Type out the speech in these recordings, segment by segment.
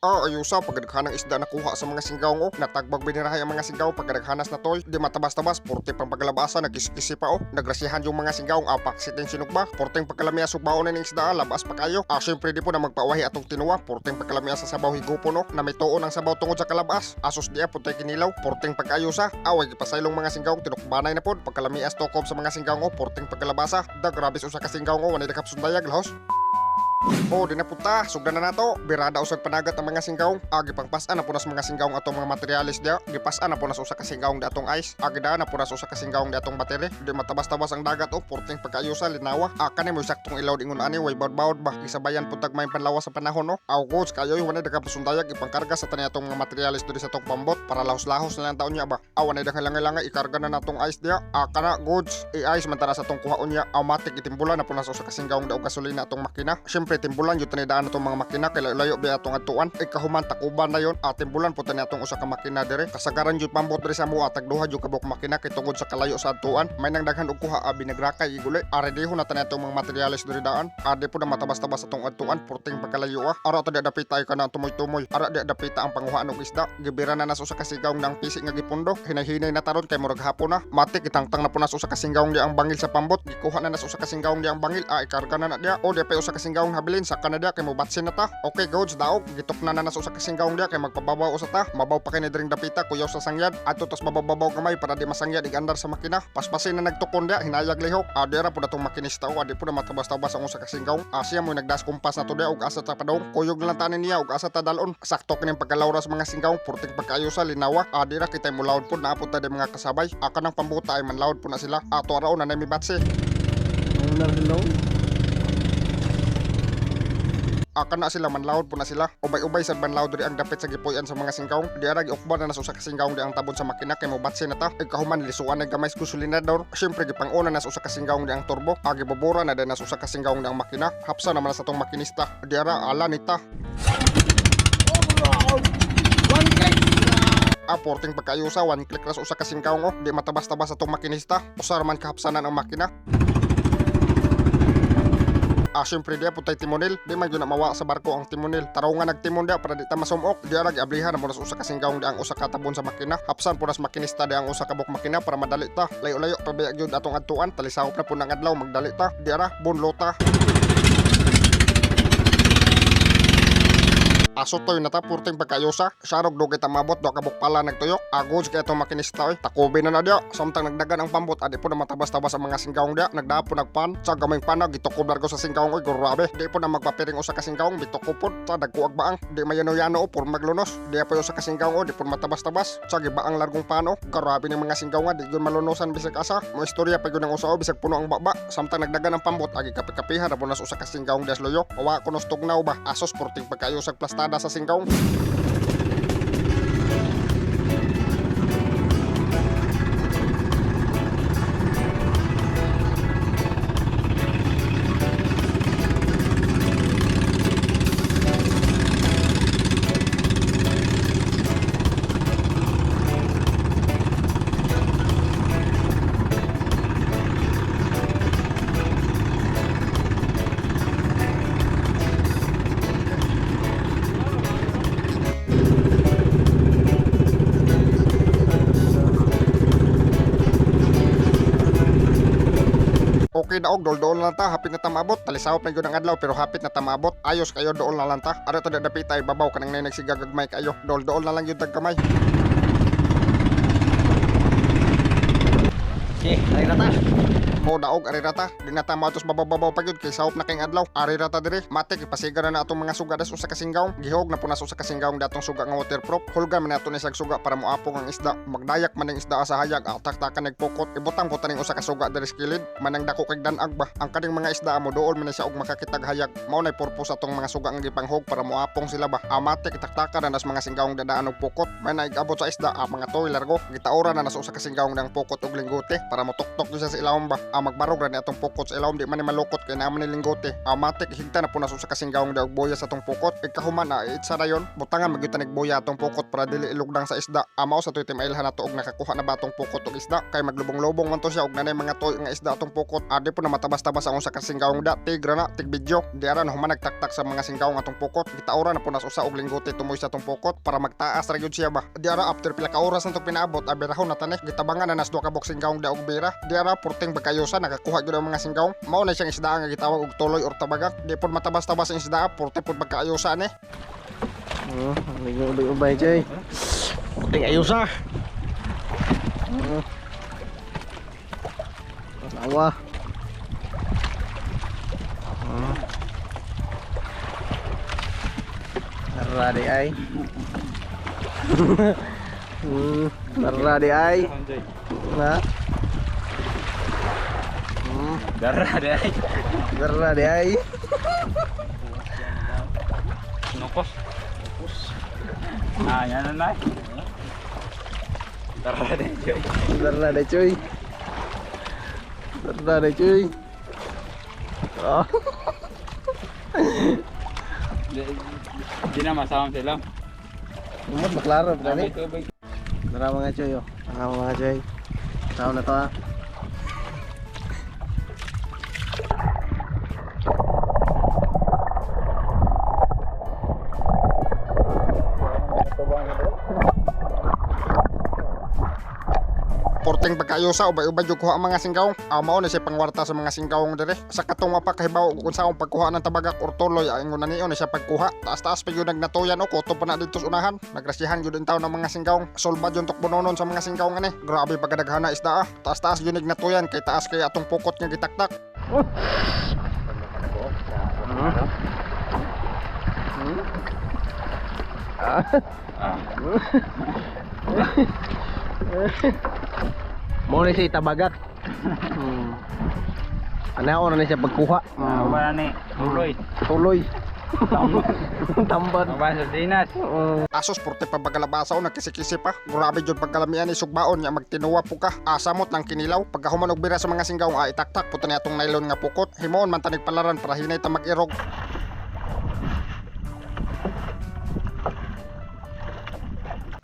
Ayusa pagdaghan ng isda nakuha sa mga singgawng natagbag binirahay ang mga singgawng pagdaghanas na toy, di matabas-tabas, porte pang pagkalabasa, nagkisi-kisi pa nagrasihan yung mga singgawng, paksit yung sinugba, porteng pagkalamia subaon na ng isda, labas pa kayo. Syempre di po na magpawahi atong tinuwa, porteng pagkalamia sa sabaw higupo na may tuon ang sabaw tungod sa kalabas, asos diya puntay kinilaw, porteng pagkayusa, away gipasaylong mga singgawng, tinukbanay na po, pagkalamia stokob sa mga singgawng porteng pagkalabasa, grabis usa ka singgawng wanay nakapsundayag lahos. Di na punta, sugdan na nato. Birada usag panagat ang mga singgawng. Gipang pasan na po nas mga singgawng atong mga materialis dia. Gipasan na po nas usa ka singgawng di atong ice. Daan na po nas usa ka singgawng di atong bateri. Di matabas-tabas ang dagat porting pagkaayusa linawa. Kani mo saktong ilaw dingon ani way bawd-bawd ba. Gisabayan pud tag may panlawas sa panahon Gods kayo wanay daga pasundayag ipangkarga sa tani atong mga materialis diri sa atong pambot para lahos-lahos na lang taon niya ba. Wanay daghang ikarga na natong ice dia. Kana goods i-ice man tara sa atong kuhaon niya. Matik itimbulan na po nas usa ka singgawng daog gasolina atong makina. Syempre timbulan yung tanidaan itong mga makina kay layo ba atong atuan kahuman takuban na yon timbulan po tani atong usa ka makina dire kasagaran jud pambot diri sa mua tagduha jud kabuk makina kay tungod sa kalayo sa atuan may nang daghan og kuha binagrakay iguli ready na tani atong mga materialis diri daan ade po na matabas-tabas atong atuan porting pagkalayo ara ta dapita ay kana tumoy-tumoy ara dapita ang panguhaan og isda gibira na nas usa ka sigawng nang pisi nga gipundo hinay-hinay na taron kay murag hapon na matik itangtang na po nas usa ka singgawng di ang bangil sa pambot gikuha na nas usa ka singgawng di ang bangil ikarga na dia di pa usa ka singgawng habilin sa Canada kay mobatsin na ta. Okay gods daog gitok na nanas usa ka singgawng dia kay magpababaw usa ta. Mabaw pa kay ni dring dapita kuyaw sa sangyad. Adto tos mababaw gamay para di masangyad igandar sa makina. Paspasin na nagtukon dia hinayag lihok. Dira pud atong makinista adi pud matabas-tabas ang usa ka singgawng. Siya mo nagdas kumpas na to dia og asa ta padong. Kuyog lang tanin niya og asa ta dalon. Sakto kining pagkalawra sa mga singgawng porting pagkaayo sa linawa. Dira kitay mo lawod pud naapod ta di mga kasabay. Kanang pambuta ay man lawod pud na sila. Ato araw na mi batse. Hello. Kana sila manlawod po na sila ubay-ubay sa banlawod diri ang dapit sa gipuy-an sa mga singgawng di ara giukban na usa ka singgawng di ang tabon sa makina kay mobatse na ta kahuman lisuan na gamay sa gasolinador syempre gipang-una na usa ka singgawng di ang turbo gibubura na din na usa ka singgawng di ang makina hapsa naman sa tong makinista di ara ala nita One click. porting pagkayusa one click ras usa ka singgawng di matabas-tabas sa tong makinista usar man kahapsanan ang makina. Syempre dia putay timonel di man gyud na mawa sa barko ang timonel tarongan nagtimon dia para di ta masumok di ara giablihan na usa ka singgawng di ang usa ka tabon sa makina hapsan punas makinista di ang usa ka buk makina para madali ta layo-layo pabayag gyud atong adtuan talisahop na pud nang adlaw magdali ta di ara bunlota. Toy na ta purting pagkayosa sarog dugay ta mabot do kabuk pala nagtuyok gods kay atong makinista takobe na dia samtang nagdagan ang pambot adi po na matabas-tabas ang mga singgawng dia nagdapo nagpan sa gamay panag gitukob largo sa singgawng grabe di po na magpapiring usa ka singgawng bitukopod sa dagkuag baang di mayano-yano por maglunos di pa usa ka singgawng di po matabas-tabas sa gibaang largong pano grabe ning mga singgawng di gyud malunosan bisag asa mo istorya pa gyud ang usa bisag puno ang baba samtang nagdagan ang pambot agi kapi-kapihan na po nas usa ka singgawng des loyo wa kunos tugnaw ba asos purting pagkayosag plastada sa singgawng. Okay daog dol-dol lang ta hapit na tamabot talisawop na gyud ang adlaw pero hapit na tamabot ayos kayo dool na lang ta ara ta dapit ay babaw kanang nay nagsigagagmay kayo dol-dol na lang gyud tagkamay. Ay rata. Daog ari rata di na ta matos babaw-babaw pa gyud kay sahop na kay adlaw ari rata dire matik ipasiga na atong mga suga das usa ka singgawng gihog na punas usa ka singgawng datong suga nga waterproof hulga man nato ni sag suga para moapong ang isda magdayak man ning isda sa hayag tak-takan nagpukot ibutang puta ning usa ka suga dire sa kilid manang dako kay danag ba ang kaning mga isda mo dool man siya og makakitag hayag mao nay purpose atong mga suga nga gipanghog para moapong sila ba matik itak-takan na nas mga singgawng dadaan og pukot may naigabot sa isda mga toy largo gitaora na nas usa ka singgawng nang pukot og linggote para motuktok siya sa ilawom ba magbarog ra ni atong pukot sa ilawom di man ni malukot kay naman ni linggote. Matik higta na punas sa kasinggawong daog boya sa atong pukot. Ikahuman itsa na yon. Butangan magyutan nig boya atong pukot para dili ilugdang sa isda. Mao sa tuy timailhan nato og nakakuha na batong pukot og isda kay maglubong-lubong man to siya og nanay mga toy nga isda atong pukot. Adi po na matabas-tabas ang usa ka singgawong da tigra na tig video. Di ara na human nagtaktak sa mga singgawong atong pukot. Gitaora na punas usa og linggote tumoy sa atong pukot para magtaas ra gyud siya ba. Di ara after pila ka oras nantong pinaabot abirahon na taneh gitabangan na nas duha ka box singgawong daog bira. Di ara porting pagkayusa nakakuha gyud ang mga singgawong. Mao na siyang isda nga gitawag og tuloy or tabagak. Di pod matabas-tabas ang isda porte pod pagkayusa ni. Ubay Jay. Puting ayusa. Awa. Tara di ay. Tara di ay. Na. Darah deh. Tara di ay. Nokos. Ah, yan na. Darah deh, cuy. Tara di cuy. Tara di cuy. Oh. Di na masama sila. Umot maklaro berani. Tubig. Tara mga cuy oh. Tara mga cuy. Tao na to ah. Porting pagkayusa ubay-ubay jud kuha ang mga singgawong. Mao na siya pangwarta sa mga singgawong dire. Sa katong mapakahibaw kung saong pagkuha ng tabagak or tuloy ay ingon na siya pagkuha. Taas-taas pa yun nagnatuyan o kuto pa na dito sa unahan. Nagrasihan yun din tao ng mga singgawong. Sulbad yung tukbunonon sa mga singgawong ani. Grabe pagkadaghana isda ah. Taas-taas yun nagnatuyan kay taas kay atong pukot nga gitaktak. Mo na siya itabagak. Ano na siya pagkuha. Wala ni. Tuloy. Tuloy. Tamban. Mabasa sa dinas. Asos porte pa pagkalabasa o nagkisi-kisi pa. Grabe jud pagkalamian ni sugbaon nga magtinuwa po ka. Asamot ng kinilaw. Pagkahuman og bira sa mga singgawong itaktak puto ni atong nylon nga pukot. Himuon man tanig palaran para hinay ta mag-irog.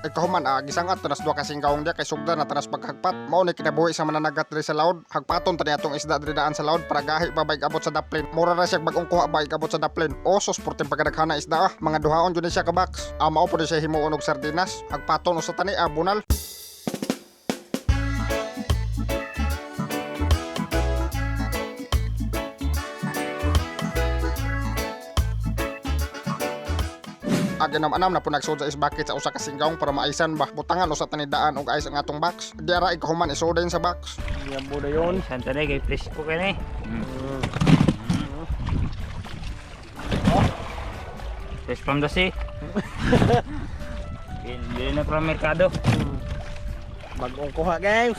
Ikahuman gisangat tanas duha ka singgawong dia kay sugda na tanas paghagpat. Mao ni kinabuhi sa mananagat diri sa laod. Hagpaton tani atong isda diri daan sa laod para gahi pa bayg abot sa daplin. Mura ra siya bag-ong kuha bayg abot sa daplin. Osos porting pagkadaghana isda mga duhaon jud siya ka box. Mao pod siya himuon og sardinas. Hagpaton usa tani bunal. Aginam-anam na po nagsud sa isbakit sa usa ka singgawong para maaisan ba. Butangan usa tanidaan og ice ang atong box. Di ara ikahuman isodayin sa box. Yan po na yun. Santa na kay fresh ko kani. Fresh from the sea. Hindi na from merkado. Bagong kuha guys.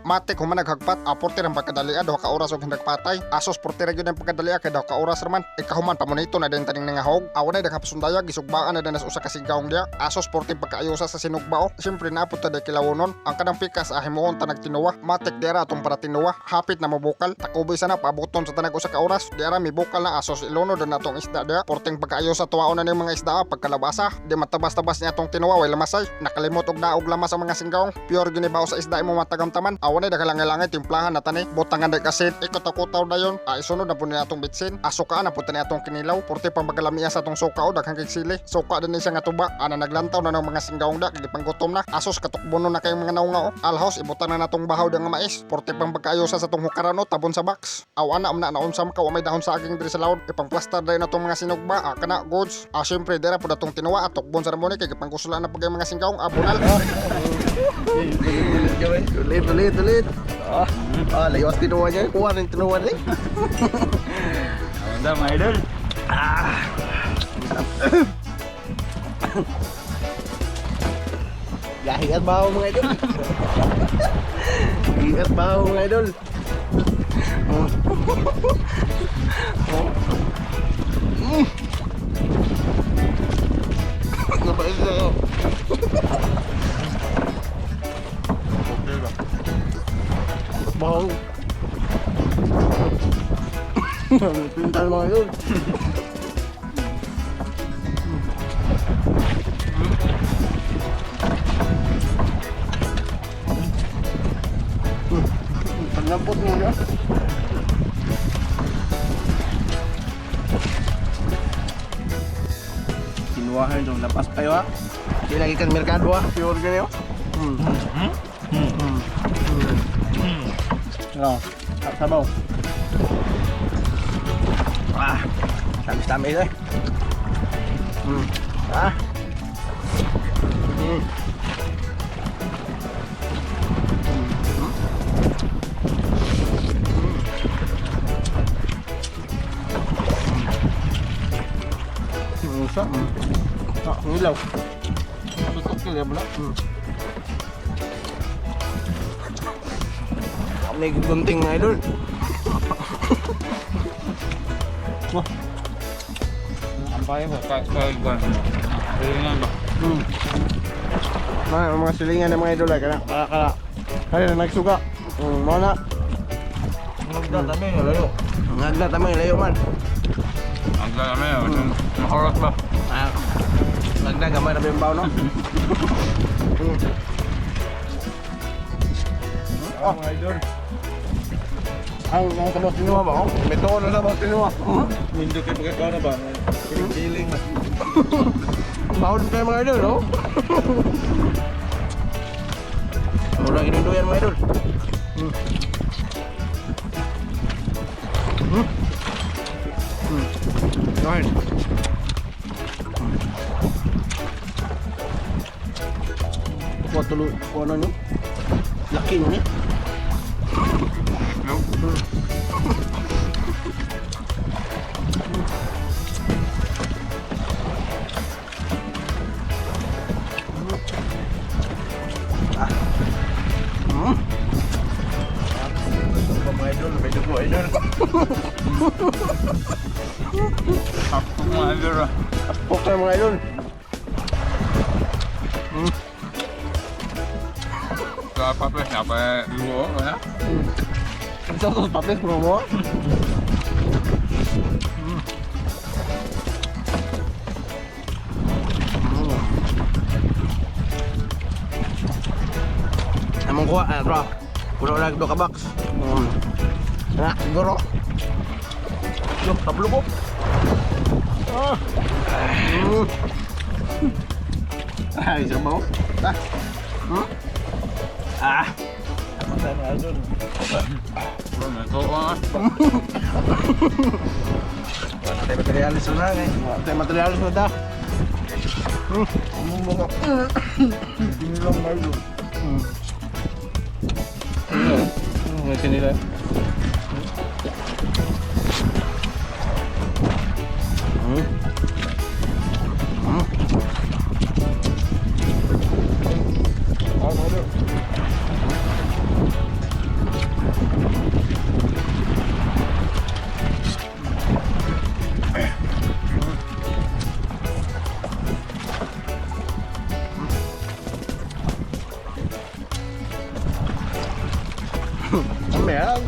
Matik human naghagpat porter ang pagkadalia duha ka oras og hinagpatay. Asos porter gyud ang pagkadalia kay duha ka oras raman. Ikahuman pamonito na din taning nangahog. Awan ay daghapsundayag gisugbaan na danas usa ka singgawong dia. Asos porter pagkaayusa sa sinugba Siyempre naapot ta day kilawonon. Ang kanang pikas himuon ta nagtinuwa. Matik dira atong para tinuwa. Hapit na mabukal. Takuboy sana paaboton sa tanag usa ka oras. Dira mi bukal na asos ilunod na atong isda dia. Porting pagkaayusa tuwaon na ning mga isda pagkalabasa. Di matabas-tabas ni atong tinuwa way lamasay. Nakalimot og daog lamas ang mga singgawong. Pure ginibaw sa isda imo matagamtaman. Awan ay dakalangalangay timplahan na tani. Butangan day kasit. Ikotaw-kutaw na yon. Isunod na po ni atong bitsin. Asukaan na po tani atong kinilaw. Porte pang magalamiya sa atong suka o daghang kay sili. Suka din siya nga tuba. Naglantaw na ng mga singgawong da. Kaya panggutom na. Asos katukbono na kayong mga naunga o. Alhaus ibutan na natong bahaw nga mais. Porte pang pagkaayosa sa atong hukaran o tabon sa box. Awana amna naunsam ka o may dahon sa aging diri sa laod. Ipang plaster dayon natong mga sinugba. Kana goods. Siyempre dira po datong tinuwa at tukbon sa ramoni kay pangkusulan na pagay mga singgawong bunal. Tulit. Laywas tinuwa niya. Kuha rin tinuwa rin. Anda mga idol. Gahi at baho mga idol. Gahi at baho mga idol. Napait sa'yo. Bawang. Pintal mga yun. Pagnampot mo niya. Kinuwahan dong, lapas kayo ha. Di lagi kan merkado ha, pure ganyan. Ano, sabaw. Ah, tamis-tamis eh. Ah. Usap. Ah, ngilaw. Tutok kaya pala. May gunting na idol. Wah. Ang bayo ba? Kaigan. Kailangan ba? Mga silingan ng mga idol ay kana. Kaya na nagsuga. Mo na. Nagdadami yung layo. Ngagla tamang ilayo man. Nagdadami yung makarot ba? Ah. Ngagla gamay na bimbaw no. Oh, mga idol. Ang sabot tinuwa ba? Oh? May tono na sabot tinuwa. Hindi kayo pagkakaw na ba? Feeling na. Bawon kayo mga idol, no? Murang inuduyan mga idol. Kain. Kuha tuloy, kuha na nyo. Laki nyo ni. Mga idol, medyo po idol. Ako mga idol. Apok kayo mga idol. Sa papes na pa luo na. Isa sa papel mo mo. Among kuha, bro. Puno na do ka box. Na, siguro. Yo, taplo ko. Ah. Ay, sabaw. Ah. Ah. Matay mga idol. Ito ah. Matay materialis na eh. Matay materialis na ta. Among mga. Hindi lang mga idol. Ngayon nila. Meron.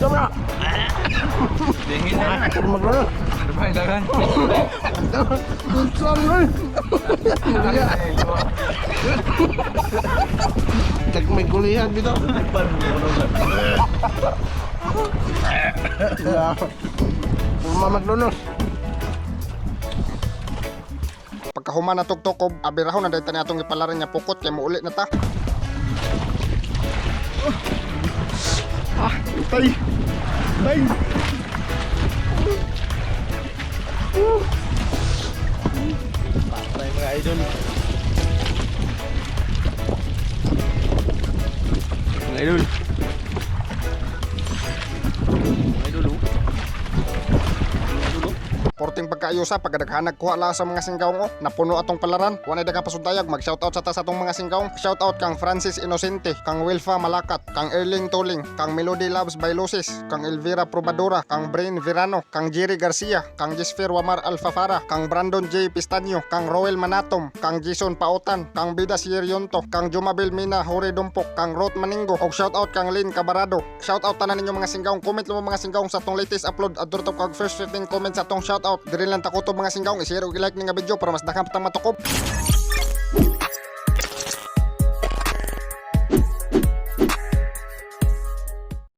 Sobra. Dingin na. Magro. Ano ba yung dagan? Sobra. Cek may kulihan dito. Puma maglunos. Pagkahuman na tugtokob, abirahon na dahil atong ipalaran niya pukot kay muulit na ta. Ah, tay. Tay. Patay mga idol. Mga idol. Mga idol. porting pagkaayusa pagkadaghan nagkuha la sa mga singkawng napuno atong palaran. Wa na daghang pasuntayag mag-shoutout sa tas atong mga singkawng. Shoutout kang Francis Inosente, kang Wilfa Malakat, kang Erling Toling, kang Melody Loves Bailusis, kang Elvira Probadora, kang Brain Virano, kang Jerry Garcia, kang Jesfer Wamar Alfafara, kang Brandon J. Pistanyo, kang Roel Manatom, kang Jason Pautan, kang Bida Sierionto, kang Jumabel Mina Hore Dumpok, kang Ruth Maningo, og shoutout kang Lynn Cabarado. Shoutout tanan ninyo mga singkawng. Comment mo mga singkawng sa atong latest upload. Adto to kag first 15 comments sa atong shoutout. Diri lang takuto mga singkawng. I-share og i-like ni nga video para mas daghang patang matukop.